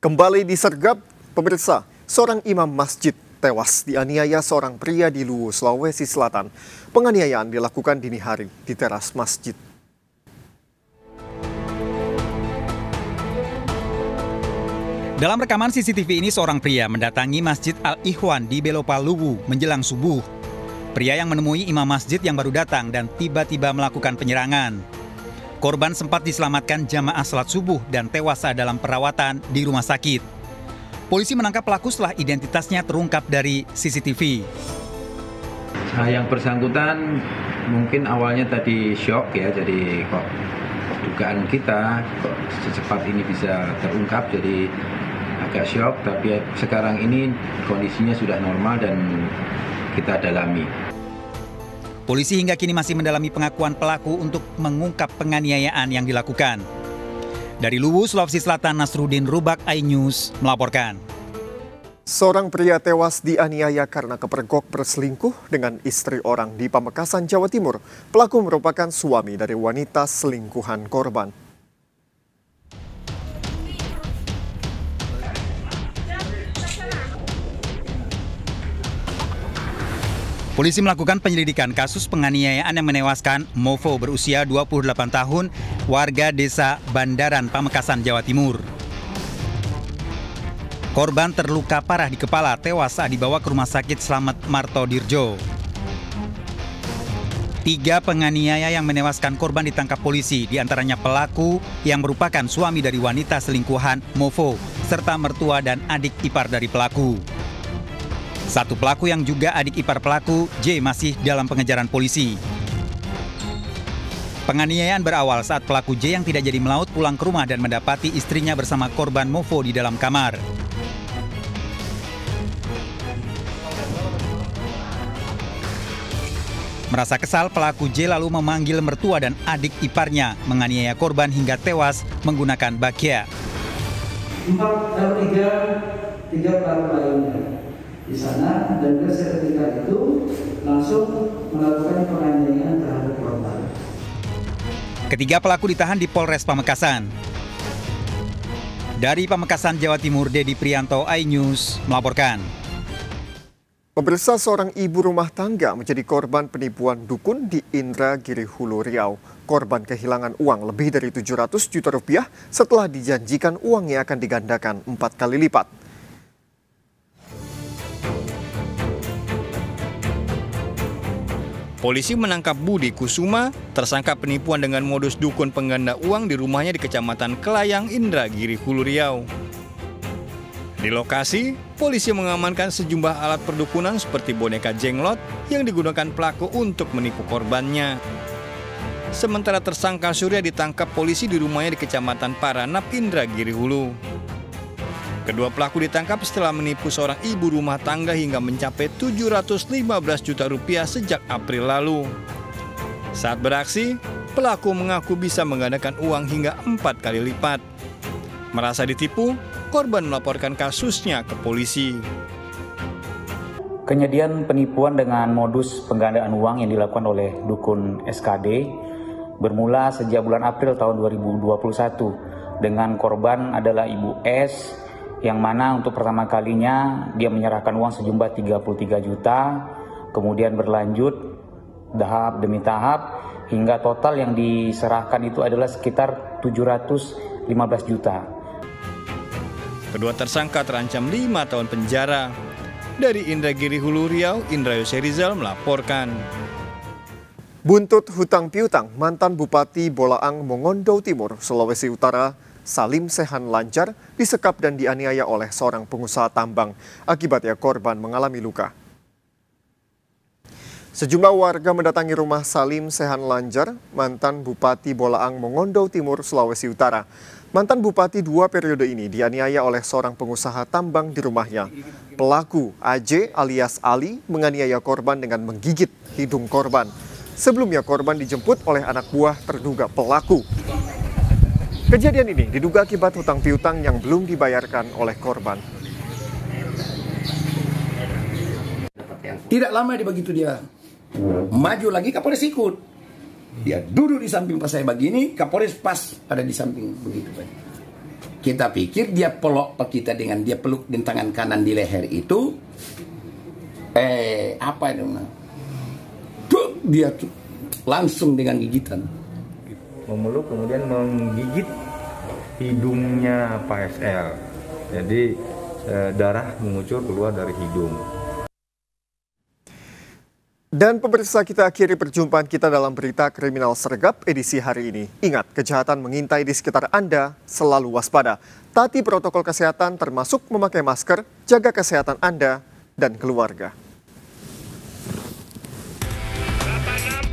Kembali disergap, pemirsa, seorang imam masjid tewas dianiaya seorang pria di Luwu, Sulawesi Selatan. Penganiayaan dilakukan dini hari di teras masjid. Dalam rekaman CCTV ini, seorang pria mendatangi Masjid Al-Ikhwan di Belopa, Luwu menjelang subuh. Pria yang menemui imam masjid yang baru datang dan tiba-tiba melakukan penyerangan. Korban sempat diselamatkan jamaah salat subuh dan tewas saat dalam perawatan di rumah sakit. Polisi menangkap pelaku setelah identitasnya terungkap dari CCTV. Yang bersangkutan mungkin awalnya tadi shock ya, jadi kok dugaan kita kok secepat ini bisa terungkap, jadi agak shock, tapi sekarang ini kondisinya sudah normal dan kita dalami. Polisi hingga kini masih mendalami pengakuan pelaku untuk mengungkap penganiayaan yang dilakukan. Dari Luwu, Sulawesi Selatan, Nasruddin Rubak, iNews melaporkan. Seorang pria tewas dianiaya karena kepergok berselingkuh dengan istri orang di Pamekasan, Jawa Timur. Pelaku merupakan suami dari wanita selingkuhan korban. Polisi melakukan penyelidikan kasus penganiayaan yang menewaskan Mofo berusia 28 tahun, warga desa Bandaran, Pamekasan, Jawa Timur. Korban terluka parah di kepala, tewas saat dibawa ke Rumah Sakit Slamet Marto Dirjo. 3 penganiaya yang menewaskan korban ditangkap polisi, diantaranya pelaku yang merupakan suami dari wanita selingkuhan Mofo, serta mertua dan adik ipar dari pelaku. 1 pelaku yang juga adik ipar pelaku, J, masih dalam pengejaran polisi. Penganiayaan berawal saat pelaku J yang tidak jadi melaut pulang ke rumah dan mendapati istrinya bersama korban Mofo di dalam kamar. Merasa kesal, pelaku J lalu memanggil mertua dan adik iparnya, menganiaya korban hingga tewas menggunakan bakia. 3 pelaku lainnya di sana, dan ketika itu langsung melakukan penganiayaan terhadap korban. Ketiga pelaku ditahan di Polres Pamekasan. Dari Pamekasan, Jawa Timur, Dedi Prianto, iNews melaporkan. Pemirsa, seorang ibu rumah tangga menjadi korban penipuan dukun di Indragiri Hulu, Riau. Korban kehilangan uang lebih dari 700 juta rupiah setelah dijanjikan uangnya akan digandakan 4 kali lipat. Polisi menangkap Budi Kusuma, tersangka penipuan dengan modus dukun pengganda uang di rumahnya di Kecamatan Kelayang, Indragiri Hulu, Riau. Di lokasi, polisi mengamankan sejumlah alat perdukunan seperti boneka jenglot yang digunakan pelaku untuk menipu korbannya. Sementara tersangka Surya ditangkap polisi di rumahnya di Kecamatan Paranap, Indragiri Hulu. Kedua pelaku ditangkap setelah menipu seorang ibu rumah tangga hingga mencapai 715 juta rupiah sejak April lalu. Saat beraksi, pelaku mengaku bisa menggandakan uang hingga 4 kali lipat. Merasa ditipu, korban melaporkan kasusnya ke polisi. Kejadian penipuan dengan modus penggandaan uang yang dilakukan oleh dukun SKD bermula sejak bulan April tahun 2021 dengan korban adalah Ibu S, yang mana untuk pertama kalinya dia menyerahkan uang sejumlah 33 juta, kemudian berlanjut tahap demi tahap hingga total yang diserahkan itu adalah sekitar 715 juta. Kedua tersangka terancam 5 tahun penjara. Dari Indragiri Hulu, Riau, Indra Yoserizal melaporkan. Buntut hutang piutang, mantan Bupati Bolaang Mongondo Timur, Sulawesi Utara, Salim Sehan Lanjar disekap dan dianiaya oleh seorang pengusaha tambang. Akibatnya korban mengalami luka. Sejumlah warga mendatangi rumah Salim Sehan Lanjar, mantan Bupati Bolaang Mongondo Timur, Sulawesi Utara. Mantan Bupati 2 periode ini dianiaya oleh seorang pengusaha tambang di rumahnya. Pelaku AJ alias Ali menganiaya korban dengan menggigit hidung korban. Sebelumnya korban dijemput oleh anak buah terduga pelaku. Kejadian ini diduga akibat hutang piutang yang belum dibayarkan oleh korban. Tidak lama dia begitu dia maju lagi, Kapolres ikut. Dia duduk di samping pas saya begini, Kapolres pas ada di samping begitu. Kita pikir dia peluk kita dengan dia peluk di tangan kanan di leher itu, apa itu? Dia langsung dengan gigitan. Memeluk kemudian menggigit hidungnya Pak SL. Jadi darah mengucur keluar dari hidung. Dan pemirsa, kita akhiri perjumpaan kita dalam berita kriminal sergap edisi hari ini. Ingat, kejahatan mengintai di sekitar Anda, selalu waspada. Taati protokol kesehatan termasuk memakai masker, jaga kesehatan Anda dan keluarga.